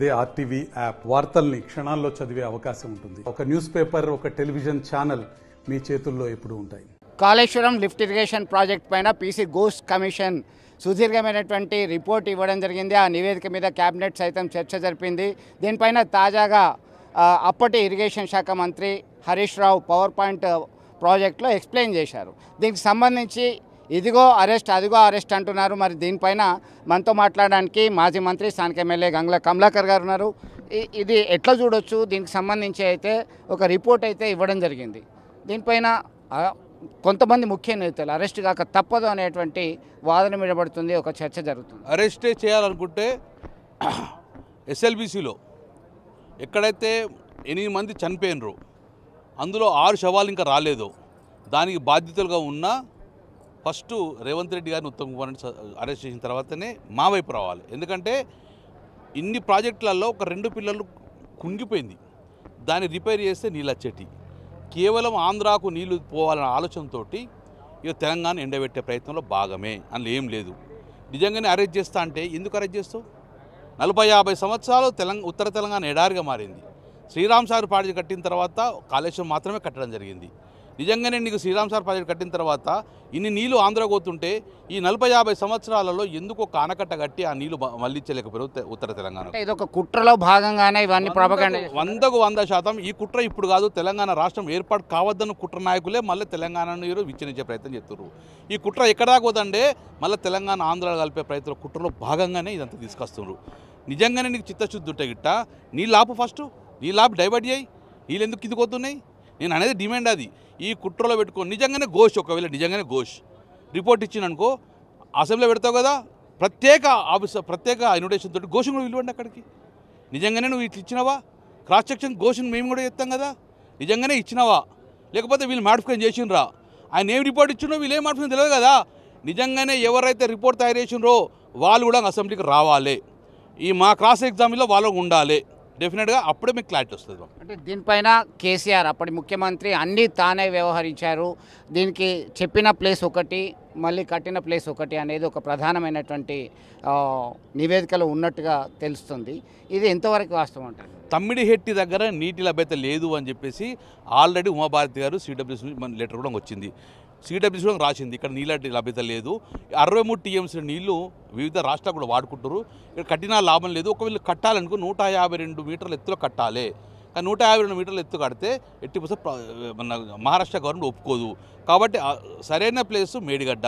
అదే RTV app వార్తల్ని క్షణాల్లో చదివే అవకాశం ఉంటుంది. ఒక న్యూస్ పేపర్, ఒక టెలివిజన్ ఛానల్ మీ చేతుల్లో ఎప్పుడూ ఉంటాయి. కాళేశ్వరం లిఫ్ట్ ఇరిగేషన్ ప్రాజెక్ట్ పైన పీసీ ఘోష్ కమిషన్ సుదీర్ఘమైనటువంటి రిపోర్ట్ ఇవ్వడం జరిగింది. ఆ నివేదిక మీద కేబినెట్ సైతం చర్చ జరిపింది. దీనిపైన తాజాగా అప్పటి ఇరిగేషన్ శాఖ మంత్రి హరీష్ రావు పవర్ పాయింట్ ప్రాజెక్టులో ఎక్స్ప్లెయిన్ చేశారు. దీనికి సంబంధించి ఇదిగో అరెస్ట్ అదిగో అరెస్ట్ అంటున్నారు. మరి దీనిపైన మనతో మాట్లాడడానికి మాజీ మంత్రి స్థానిక ఎమ్మెల్యే గంగుల కమలాకర్ గారు ఉన్నారు. ఇది ఎట్లా చూడొచ్చు? దీనికి సంబంధించి అయితే ఒక రిపోర్ట్ అయితే ఇవ్వడం జరిగింది. దీనిపైన కొంతమంది ముఖ్య నేతలు అరెస్ట్ కాక తప్పదు అనేటువంటి వాదన వినబడుతుంది. ఒక చర్చ జరుగుతుంది. అరెస్టే చేయాలనుకుంటే ఎస్ఎల్బీసీలో ఎక్కడైతే 8 మంది చనిపోయినరు, అందులో 6 శవాలు ఇంకా రాలేదు, దానికి బాధ్యతలుగా ఉన్న ఫస్ట్ రేవంత్ రెడ్డి గారిని ఉత్తమ్ కుమార్ రెడ్డి అరెస్ట్ చేసిన తర్వాతనే మా వైపు రావాలి. ఎందుకంటే ఇన్ని ప్రాజెక్టులలో ఒక 2 పిల్లలు కుంగిపోయింది, దాన్ని రిపేర్ చేస్తే నీళ్ళు వచ్చేటి. కేవలం ఆంధ్రాకు నీళ్లు పోవాలన్న ఆలోచనతో ఇక తెలంగాణ ఎండబెట్టే ప్రయత్నంలో భాగమే, అందులో ఏం లేదు. నిజంగానే అరెస్ట్ చేస్తా అంటే ఎందుకు అరెస్ట్ చేస్తావు? 40-50 సంవత్సరాలు ఉత్తర తెలంగాణ ఎడారిగా మారింది. శ్రీరామ్ సాగర్ ప్రాజెక్ట్ కట్టిన తర్వాత కాళేశ్వరం మాత్రమే కట్టడం జరిగింది. నిజంగానే నీకు శ్రీరామ్ సాగర్ ప్రాజెక్ట్ కట్టిన తర్వాత ఇన్ని నీళ్లు ఆంధ్రాకు పోతుంటే ఈ 40-50 సంవత్సరాలలో ఎందుకు ఒక ఆనకట్ట కట్టి ఆ నీళ్లు మళ్ళించలేకపోయారు ఉత్తర తెలంగాణ? ఇది ఒక కుట్రలో భాగంగానే ఇవన్నీ ప్రొపగండా. 100% ఈ కుట్ర ఇప్పుడు కాదు. తెలంగాణ రాష్ట్రం ఏర్పాటు కావద్దన్న కుట్ర నాయకులే మళ్ళీ తెలంగాణను విచ్ఛిన్నించే ప్రయత్నం చేస్తున్నారు. ఈ కుట్ర ఎక్కడ దాకపోదంటే మళ్ళీ తెలంగాణ ఆంధ్రాలో కలిపే ప్రయత్నం కుట్రలో భాగంగానే ఇదంతా తీసుకొస్తున్నారు. నిజంగానే నీకు చిత్తశుద్ధి ఉంటే గిట్ట నీళ్ళు ఆపు, ఫస్ట్ నీళ్ళు ఆపు, డైవర్ట్ చేయి. నీళ్ళు ఎందుకు కిందిపోతున్నాయి? నేను అనేది డిమాండ్ అది. ఈ కుట్రలో పెట్టుకో నిజంగానే ఘోష్, ఒకవేళ నిజంగానే ఘోష్ రిపోర్ట్ ఇచ్చిననుకో అసెంబ్లీలో పెడతావు కదా, ప్రత్యేక ఇన్విటేషన్ తోటి ఘోష్ కూడా పిలవండి అక్కడికి. నిజంగానే నువ్వు ఇట్లా ఇచ్చినావా? క్రాస్ చెక్షన్ ఘోష్ని మేము కూడా చెప్తాం కదా, నిజంగానే ఇచ్చినావా? లేకపోతే వీళ్ళు మాడిఫికేషన్ చేసినరా? ఆయన ఏం రిపోర్ట్ ఇచ్చినో వీళ్ళు ఏం మాడిఫికేషన్ తెలియదు కదా. నిజంగానే ఎవరైతే రిపోర్ట్ తయారు చేసినరో వాళ్ళు కూడా అసెంబ్లీకి రావాలి. ఈ మా క్రాస్ ఎగ్జామ్లో వాళ్ళు ఉండాలి డెఫినెట్గా, అప్పుడే మీకు క్లారిటీ వస్తుంది. అంటే దీనిపైన కేసీఆర్ అప్పటి ముఖ్యమంత్రి అన్నీ తానే వ్యవహరించారు, దీనికి చెప్పిన ప్లేస్ ఒకటి మళ్ళీ కట్టిన ప్లేస్ ఒకటి అనేది ఒక ప్రధానమైనటువంటి నివేదికలో ఉన్నట్టుగా తెలుస్తుంది. ఇది ఎంతవరకు వాస్తవం అంటారు? తమ్మిడిహెట్టి దగ్గర నీటి లభ్యత లేదు అని చెప్పేసి ఆల్రెడీ ఉమాభారతి గారు సిడబ్ల్యూసీ లెటర్ కూడా వచ్చింది. సిడబ్ల్యూసీ కూడా రాసింది ఇక్కడ నీళ్ళ లభ్యత లేదు. 63 టీఎంసీ నీళ్లు వివిధ రాష్ట్రాలు కూడా వాడుకుంటారు, ఇక్కడ కట్టినా లాభం లేదు. ఒకవేళ కట్టాలనుకో 152 మీటర్ల ఎత్తులో కట్టాలి. కానీ 152 మీటర్ల ఎత్తు కడితే 80% మన మహారాష్ట్ర గవర్నమెంట్ ఒప్పుకోదు. కాబట్టి సరైన ప్లేసు మేడిగడ్డ.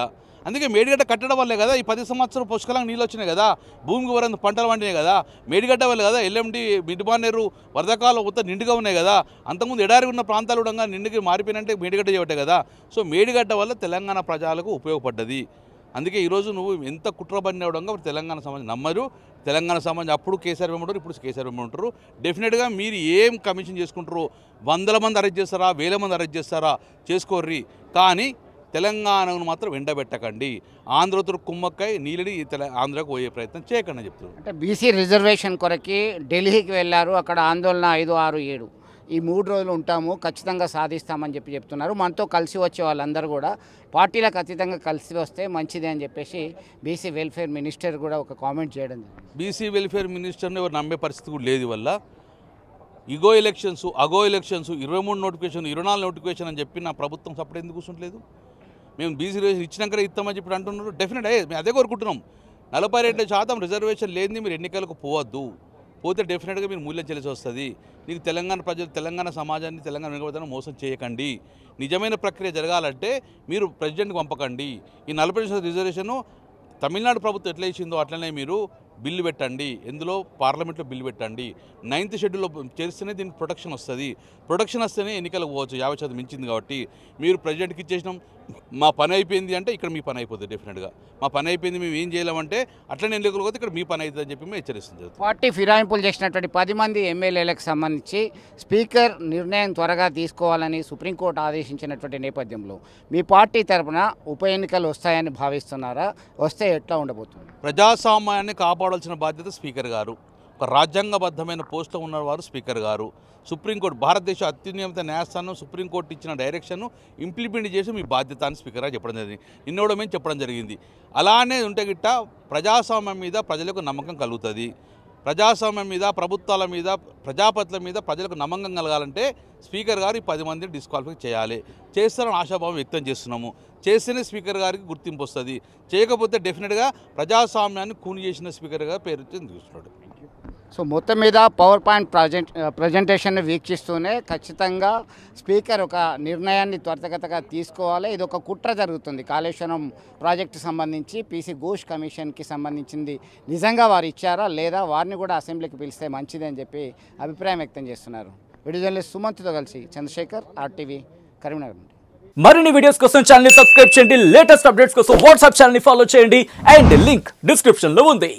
అందుకే మేడిగడ్డ కట్టడం వల్లే కదా ఈ 10 సంవత్సరాలు పుష్కలంగా నీళ్ళు వచ్చినాయి కదా, భూమికి వరంత పంటలు పండినాయి కదా. మేడిగడ్డ వల్ల కదా ఎల్ఎండి మిడ్మానేరు వరదకాలం మొత్తం నిండుగా ఉన్నాయి కదా. అంతకుముందు ఎడారి ఉన్న ప్రాంతాలు కూడా నిండుగా మారిపోయినంటే మేడిగడ్డ చేయబట్టే కదా. సో మేడిగడ్డ వల్ల తెలంగాణ ప్రజలకు ఉపయోగపడ్డది. అందుకే ఈరోజు నువ్వు ఎంత కుట్రబడిన అవడంగా తెలంగాణ సమాజం నమ్మరు. తెలంగాణ సమాజం అప్పుడు కేసీఆర్ వెంబడారు, ఇప్పుడు కేసీఆర్ వెంబడారు. డెఫినెట్గా మీరు ఏం కమిషన్ చేసుకుంటారు, 100 మంది అరెస్ట్ చేస్తారా, 1000 మంది అరెస్ట్ చేస్తారా చేసుకోర్రి, కానీ తెలంగాణను మాత్రం ఎండబెట్టకండి. ఆంధ్రతో కుమ్మక్కై నీళ్ళని ఆంధ్రాకు పోయే ప్రయత్నం చేయకండి చెప్తున్నారు. అంటే బీసీ రిజర్వేషన్ కొరకి ఢిల్లీకి వెళ్ళారు, అక్కడ ఆందోళన 5, 6, 7 ఈ 3 రోజులు ఉంటాము, ఖచ్చితంగా సాధిస్తామని చెప్తున్నారు. మనతో కలిసి వచ్చే వాళ్ళందరూ కూడా పార్టీలకు అతీతంగా కలిసి వస్తే మంచిది అని చెప్పేసి బీసీ వెల్ఫేర్ మినిస్టర్ కూడా ఒక కామెంట్ చేయడం జరిగింది. బీసీ వెల్ఫేర్ మినిస్టర్ని ఎవరు నమ్మే పరిస్థితి కూడా లేదు. వల్ల అగో ఎలక్షన్స్ 23 నోటిఫికేషన్ 24 నోటిఫికేషన్ అని చెప్పి నా ప్రభుత్వం సపోర్ట్ ఎందుకు కూర్చుంటలేదు? మేము బీసీ రిజర్వేషన్ ఇచ్చినాకనే ఇస్తామని చెప్పి అంటున్నారు. డెఫినెట్ మేము అదే కోరుకుంటున్నాం. 42% రిజర్వేషన్ లేనిది మీరు ఎన్నికలకు పోవద్దు. పోతే డెఫినెట్గా మీరు మూల్యం చెల్లిసి వస్తుంది. నీకు తెలంగాణ ప్రజలు, తెలంగాణ సమాజాన్ని, తెలంగాణ వెనుకబడిన మోసం చేయకండి. నిజమైన ప్రక్రియ జరగాలంటే మీరు ప్రెసిడెంట్కి పంపకండి. ఈ 40% రిజర్వేషన్ తమిళనాడు ప్రభుత్వం ఎట్లా ఇచ్చిందో అట్లనే మీరు బిల్లు పెట్టండి, ఎందులో పార్లమెంట్లో బిల్లు పెట్టండి. 9th షెడ్యూల్లో చేస్తేనే దీనికి ప్రొటెక్షన్ వస్తుంది. ప్రొటెక్షన్ వస్తేనే ఎన్నికలకు పోవచ్చు. 50% మించింది కాబట్టి మీరు ప్రెసిడెంట్కి ఇచ్చేసినాం, మా పని అయిపోయింది అంటే ఇక్కడ మీ పని అయిపోతుంది. డెఫినెట్గా మా పని అయిపోయింది, మేము ఏం చేయలేమంటే అట్లనే ఎన్నికలు పోతే ఇక్కడ మీ పని అవుతుంది అని చెప్పి మేము హెచ్చరిస్తుంది. పార్టీ ఫిరాయింపులు చేసినటువంటి 10 మంది ఎమ్మెల్యేలకు సంబంధించి స్పీకర్ నిర్ణయం త్వరగా తీసుకోవాలని సుప్రీంకోర్టు ఆదేశించినటువంటి నేపథ్యంలో మీ పార్టీ తరఫున ఉప ఎన్నికలు వస్తాయని భావిస్తున్నారా? వస్తే ఎట్లా ఉండబోతుంది? ప్రజాస్వామ్యాన్ని కాపాడాల్సిన బాధ్యత స్పీకర్ గారు. ఒక రాజ్యాంగబద్ధమైన పోస్టులో ఉన్నవారు స్పీకర్ గారు. సుప్రీంకోర్టు భారతదేశ అత్యున్నత న్యాయస్థానం సుప్రీంకోర్టు ఇచ్చిన డైరెక్షన్ను ఇంప్లిమెంట్ చేసి మీ బాధ్యత అని స్పీకర్ గారు చెప్పడం జరిగింది. నిన్నోడ మేము చెప్పడం జరిగింది. అలానే ఉంటే గిట్ట ప్రజాస్వామ్యం మీద ప్రజలకు నమ్మకం కలుగుతుంది. ప్రజాస్వామ్యం మీద, ప్రభుత్వాల మీద, ప్రజాపతుల మీద ప్రజలకు నమ్మకం కలగాలంటే స్పీకర్ గారు ఈ 10 మందిని డిస్క్వాలిఫై చేయాలి. చేస్తారని ఆశాభావం వ్యక్తం చేస్తున్నాము. చేస్తేనే స్పీకర్ గారికి గుర్తింపు వస్తుంది. చేయకపోతే డెఫినెట్గా ప్రజాస్వామ్యాన్ని కూని చేసిన స్పీకర్ గారు పేరు తీసుకున్నాడు. సో మొత్తం మీద పవర్ పాయింట్ ప్రజెంటేషన్ని వీక్షిస్తూనే ఖచ్చితంగా స్పీకర్ ఒక నిర్ణయాన్ని త్వరితగతిగా తీసుకోవాలి. ఇది ఒక కుట్ర జరుగుతుంది. కాళేశ్వరం ప్రాజెక్టు సంబంధించి పీసీ ఘోష్ కమిషన్కి సంబంధించింది నిజంగా వారు ఇచ్చారా లేదా, వారిని కూడా అసెంబ్లీకి పిలిస్తే మంచిది అని చెప్పి అభిప్రాయం వ్యక్తం చేస్తున్నారు. వీడియో జర్నలిస్ట్ సుమంత్తో కలిసి చంద్రశేఖర్, RTV, కరీంనగర్ నుండి. మరిన్ని వీడియోస్ కోసం ఛానల్ ని సబ్స్క్రైబ్ చేయండి. లేటెస్ట్ అప్డేట్స్ కోసం వాట్సాప్ ఛానల్ ని ఫాలో చేయండి. అండ్ లింక్ డిస్క్రిప్షన్ లో ఉంది.